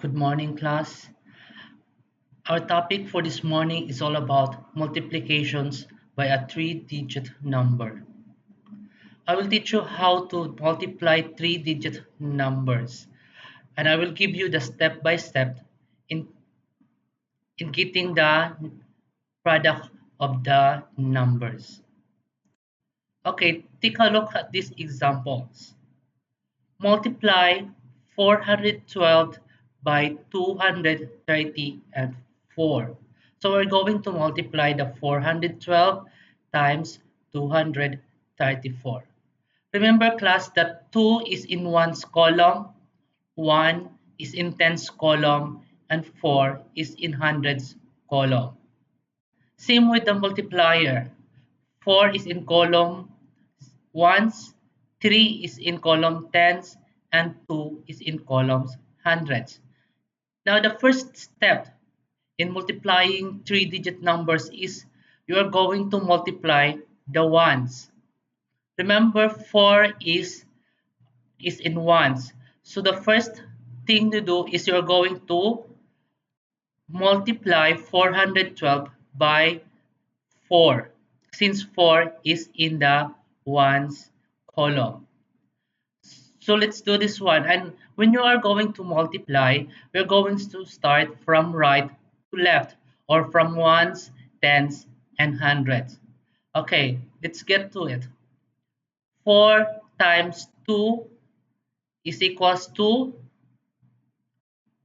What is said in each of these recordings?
Good morning, class. Our topic for this morning is all about multiplications by a three-digit number. I will teach you how to multiply three-digit numbers, and I will give you the step-by-step in, in getting the product of the numbers. Okay, take a look at these examples. Multiply 412 by 230 and 4. So we're going to multiply the 412 times 234. Remember class that 2 is in one's column, 1 is in tens column, and 4 is in hundreds column. Same with the multiplier. 4 is in column ones, 3 is in column tens, and 2 is in columns hundreds. Now the first step in multiplying three-digit numbers is you are going to multiply the ones. Remember 4 is in ones. So the first thing to do is you're going to multiply 412 by 4 since 4 is in the ones column. So let's do this one. And when you are going to multiply, we're going to start from right to left or from ones, tens, and hundreds. Okay, let's get to it. 4 times 2 is equals to,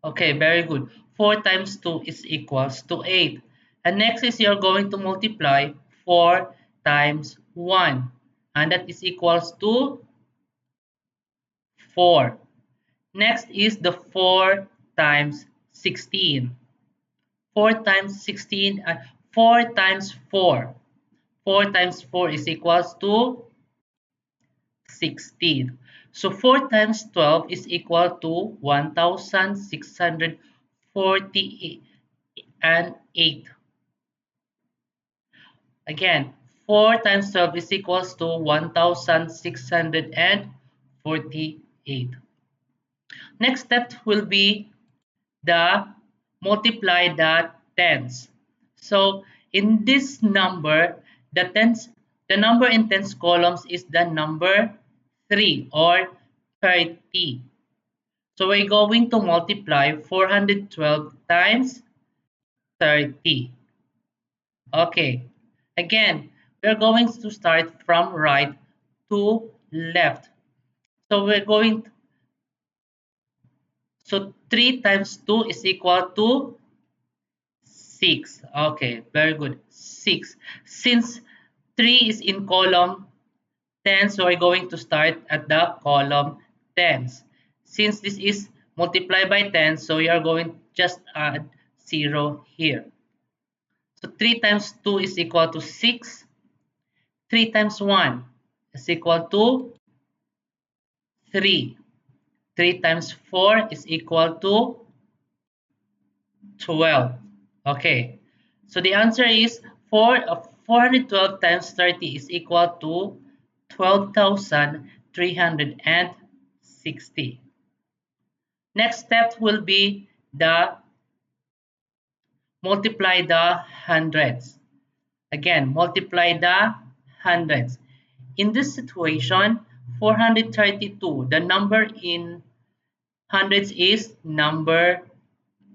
okay, very good. 4 times 2 is equals to 8. And next is you're going to multiply 4 times 1. And that is equals to 4. Next is the 4 times 16. 4 times 16 and 4 times 4. 4 times 4 is equals to 16. So 4 times 12 is equal to 1648 and 8. Again, 4 times 12 is equals to 1648. Next step will be the multiply the tens. So in this number, the number in tens columns is the number 3 or 30. So we're going to multiply 412 times 30. Okay, again, we're going to start from right to left. So we're going, so 3 times 2 is equal to 6. Okay, very good. 6. Since 3 is in column 10, so we're going to start at the column tens. Since this is multiplied by 10, so we are going to just add 0 here. So 3 times 2 is equal to 6. 3 times 1 is equal to 3. 3 times 4 is equal to 12. Okay, so the answer is 412 times 30 is equal to 12,360. Next step will be the multiply the hundreds. Again, multiply the hundreds. In this situation, 432, the number in hundreds is number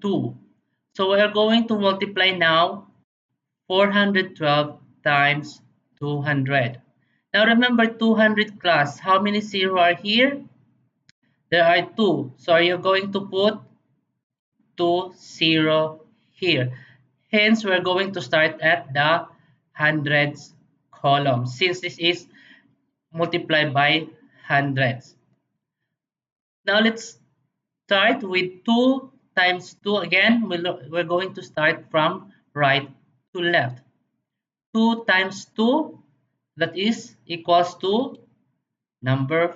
2. So we are going to multiply now 412 times 200. Now remember 200 class, how many zero are here? There are 2. So you're going to put 2 0 here. Hence, we're going to start at the hundreds column since this is multiplied by hundreds. Now let's start with 2 times 2 again. We're going to start from right to left. 2 times 2, that is equals to number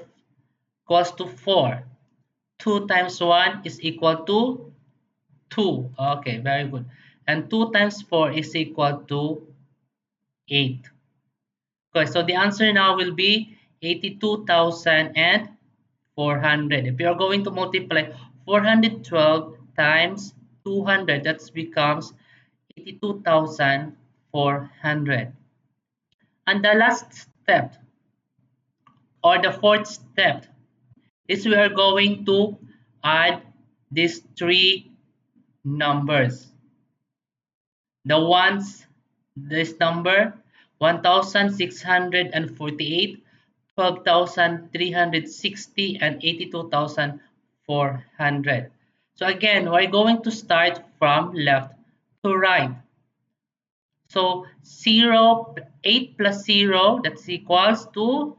equals to 4. 2 times 1 is equal to 2. Okay, very good. And 2 times 4 is equal to 8. Okay, so the answer now will be 82,400. If you are going to multiply 412 times 200. That becomes 82,400. And the last step, or the fourth step, is we are going to add these three numbers. The ones, this number 1,648, 12,360, and 82,400. So again, we're going to start from left to right. So 8 plus 0, that's equals to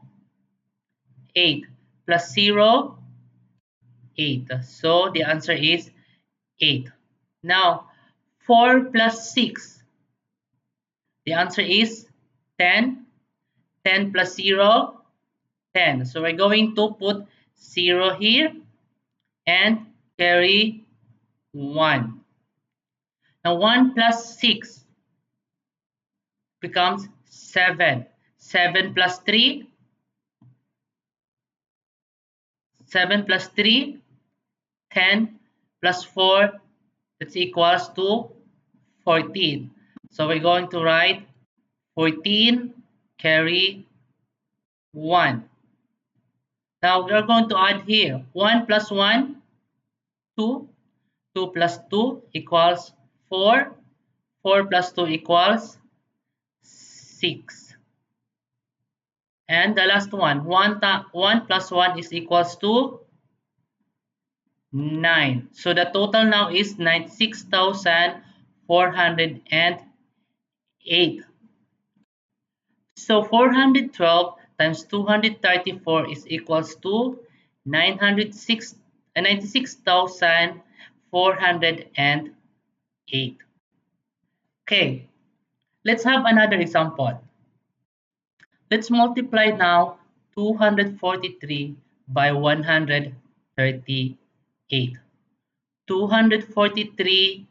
8, plus 0, 8. So the answer is 8. Now 4 plus 6, the answer is 10. 10 plus 0, 10. So we're going to put 0 here and carry 1. Now 1 plus 6 becomes 7. 7 plus 3, 7 plus 3, 10 plus 4, that's equals to 14. So we're going to write 14 carry 1. Now we're going to add here 1 plus 1, 2. 2 plus 2 equals 4. 4 plus 2 equals 6. And the last one, 1 plus 1 is equals to 9. So the total now is 96,408. So 412 times 234 is equals to 96,408. Okay, let's have another example. Let's multiply now 243 by 138. 243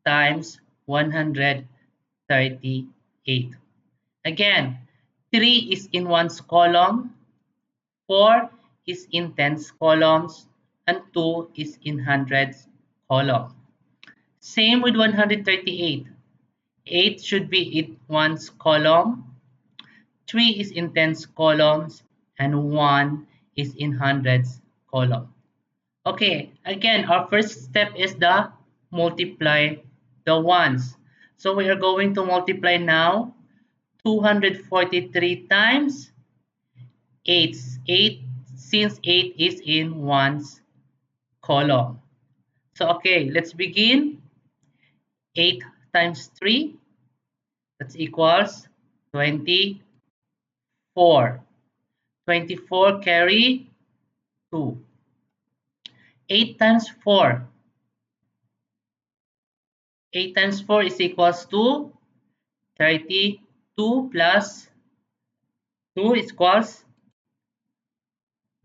times 138. Again, 3 is in ones column, 4 is in tens columns, and 2 is in hundreds column. Same with 138. 8 should be in ones column, 3 is in tens columns, and 1 is in hundreds column. Okay, again, our first step is the multiply the ones. So we are going to multiply now 243 times 8. 8 since 8 is in ones column. So okay, let's begin. 8 times 3, that's equals 24. 24 carry 2. 8 times 4. 8 times 4 is equals to 32 plus 2 is equals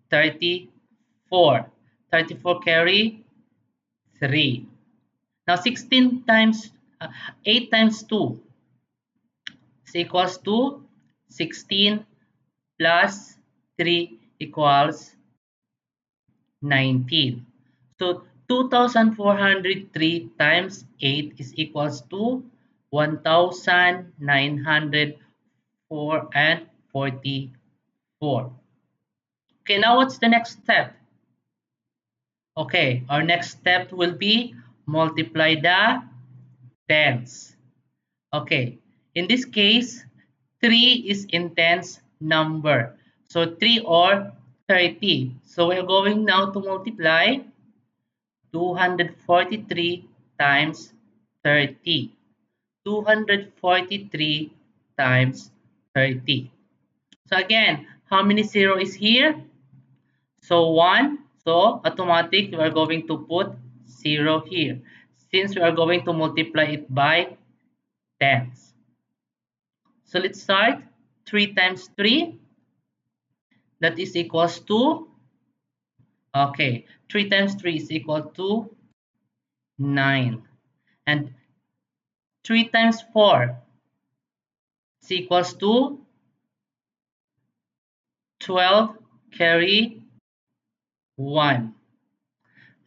34. 34 carry 3. Now 8 times 2 is equals to 16 plus 3 equals 19. So 2,403 times 8 is equals to 1,944. Okay, now what's the next step? Okay, our next step will be multiply the tens. Okay, in this case, 3 is in tens number. So 3 or 30. So we're going now to multiply 243 times 30. 243 times 30. So again, how many 0 is here? So 1. So automatic, we are going to put 0 here since we are going to multiply it by tens. So let's start. 3 times 3, that is equals to, okay, 3 times 3 is equal to 9. And 3 times 4 is equals to 12 carry 1.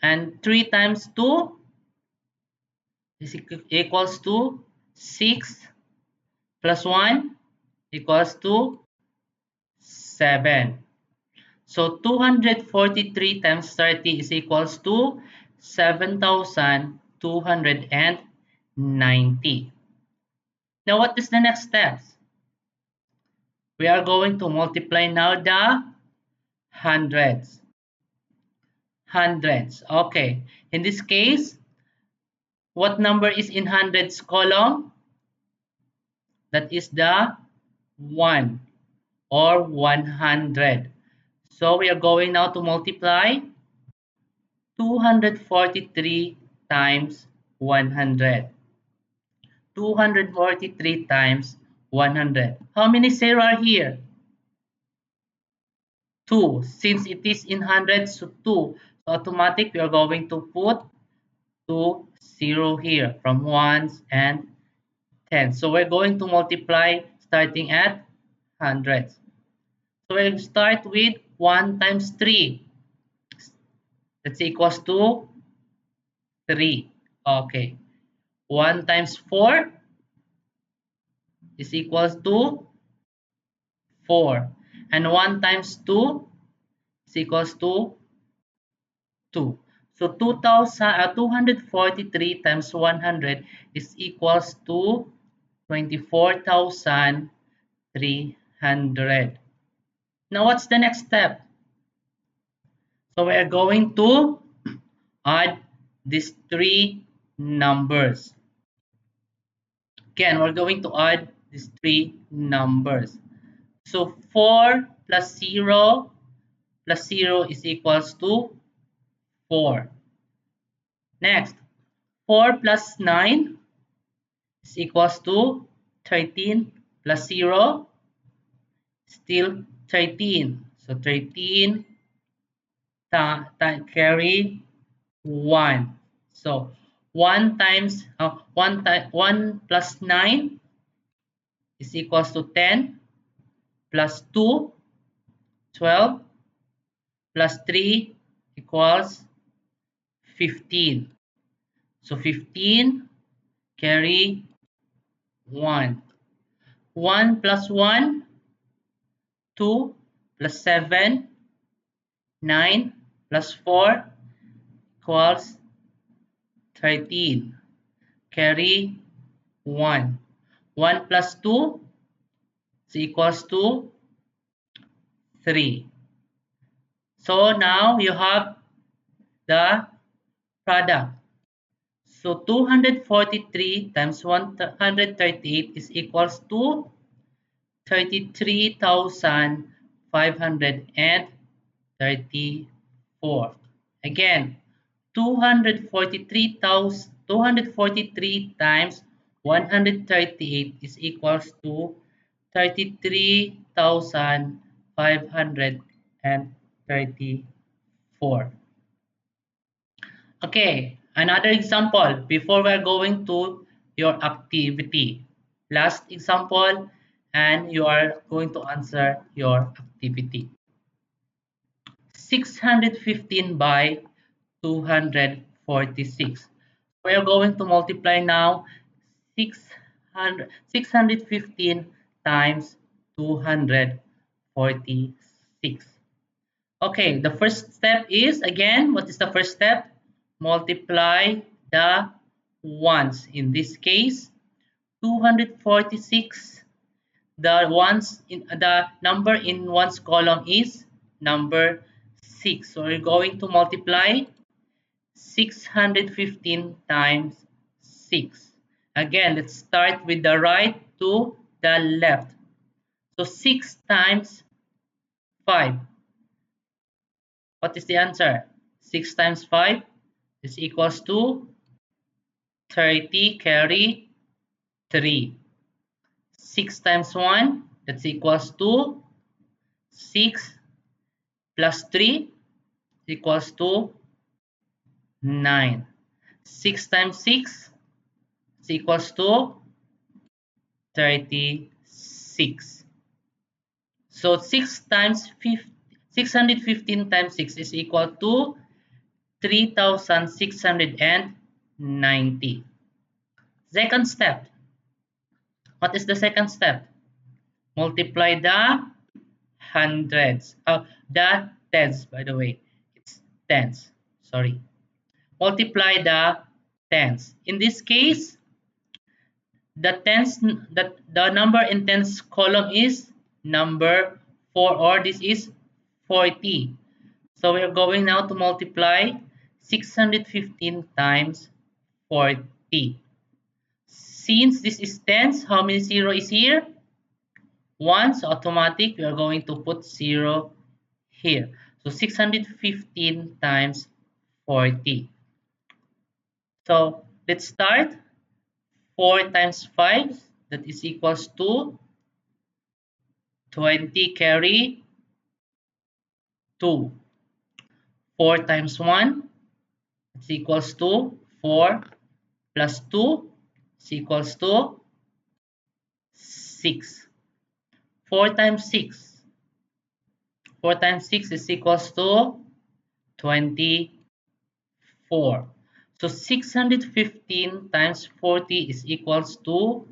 And 3 times 2 is equals to 6 plus 1 equals to 7. So 243 times 30 is equals to 7,290. Now what is the next step? We are going to multiply now the hundreds. Hundreds. Okay. In this case, what number is in hundreds column? That is the 1 or 100. So we are going now to multiply 243 times 100. 243 times 100. How many zeros are here? 2. Since it is in hundreds, so 2. So automatic, we are going to put 2 0 here from ones and tens. So we're going to multiply starting at hundreds. So we'll start with 1 times 3. That's equals to 3. Okay. 1 times 4 is equals to 4. And 1 times 2 is equals to 2. So 243 times 100 is equals to 24,300. Now what's the next step? So we are going to add these three numbers. Again, we're going to add these three numbers. So 4 plus 0 plus 0 is equals to 4. Next, 4 plus 9 is equals to 13 plus 0, still 13. So 13 carry 1. So 1 plus 9 is equals to 10 plus 2, 12 plus 3 equals 15. So 15 carry 1. 1 plus 1, 2 plus 7, 9 plus 4 equals 13. Carry 1. 1 plus 2 is equals to 3. So now you have the product. So 243 times 138 is equals to 33,534. Again, 243 times 138 is equals to 33,534. Okay, another example before we're going to your activity. Last example, and you are going to answer your activity. 615 by 246. We are going to multiply now 615 times 246. Okay, the first step is, again, what is the first step? Multiply the ones. In this case, 246. The number in ones column is number 6. So we're going to multiply 615 times 6. Again, let's start with the right to the left. So 6 times 5. What is the answer? 6 times 5 is equals to 30 carry 3. 6 times 1, that's equals to 6 plus 3 equals to 9. 6 times 6 is equals to 36. So 615 times 6 is equal to 3,690. Second step. What is the second step? Multiply the hundreds. The tens, by the way. It's tens. Sorry. Multiply the tens. In this case, the number in tens column is number 4, or this is 40. So we're going now to multiply 615 times 40. Since this is tens, how many zero is here? 1, so automatic we are going to put 0 here. So 615 times 40. So let's start. 4 times 5, that is equals to 20 carry 2. 4 times 1 is equals to 4 plus 2 is equals to 6. 4 times 6. 4 times 6 is equals to 24. So 615 times 40 is equals to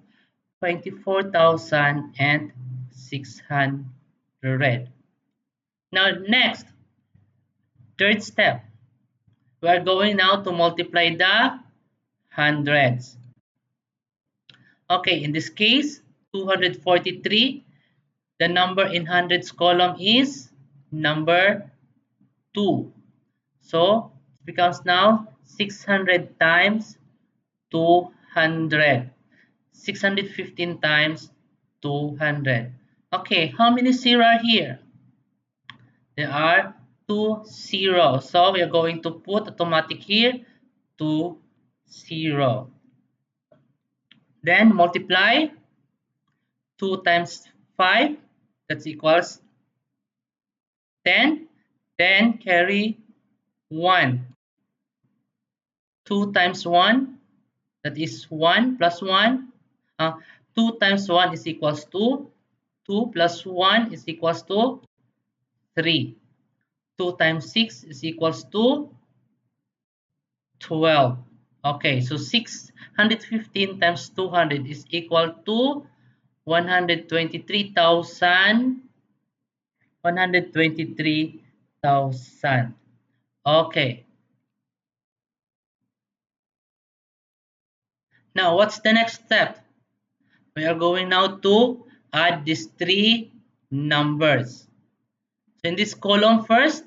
24,600. Now next, third step, we are going now to multiply the hundreds. Okay, in this case, 243, the number in hundreds column is number 2. So it becomes now 600 times 200. 615 times 200. Okay, how many zeros are here? There are 2 zeros. So we are going to put automatic here 2 0. Then multiply 2 times 5, that's equals 10. Then carry 1. 2 times 1, that is 1 plus 1. 2 times 1 is equals to 2 plus 1 is equals to 3. 2 times 6 is equals to 12. Okay, so 615 times 200 is equal to 123,000. 123,000. Okay. Now, what's the next step? We are going now to add these three numbers. So in this column first,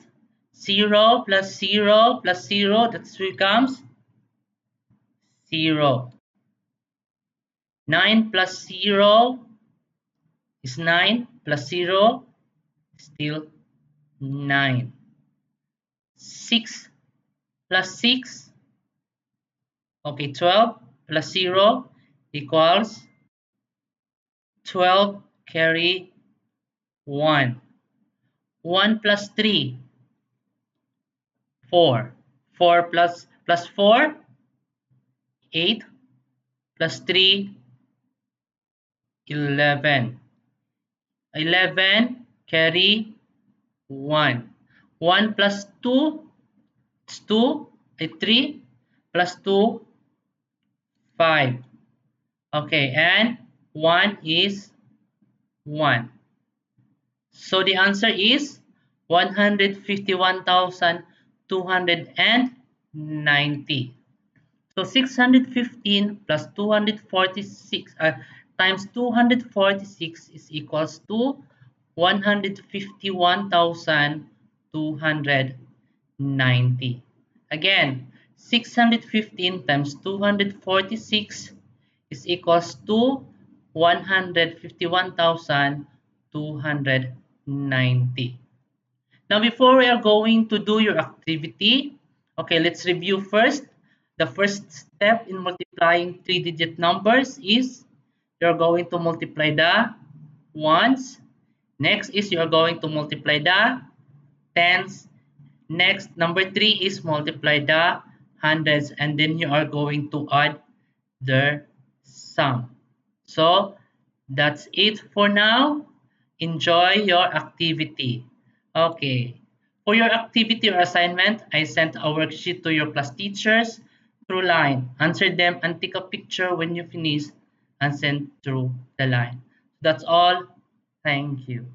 0 plus 0 plus 0, that becomes 0. 9 plus 0 is 9 plus 0, still 9. 6 plus 6, okay, 12 plus 0 equals 12 carry 1. 1 plus 3, 4. 4 plus 4, 8. Plus 3, 11. 11 carry 1. 1 plus 2 is 2. 3 plus 2, 5. Okay, and 1 is 1. So the answer is 151,290. So 615 plus 246 times 246 is equals to 151,290. Again, 615 times 246 is equals to 151,290. Now, before we are going to do your activity, okay, let's review first. The first step in multiplying three-digit numbers is you're going to multiply the ones. Next is you're going to multiply the tens. Next, number 3 is multiply the hundreds, and then you are going to add their sum. So that's it for now. Enjoy your activity. Okay. For your activity or assignment, I sent a worksheet to your class teachers. through line. Answer them and take a picture when you finish and send through the line. That's all. Thank you.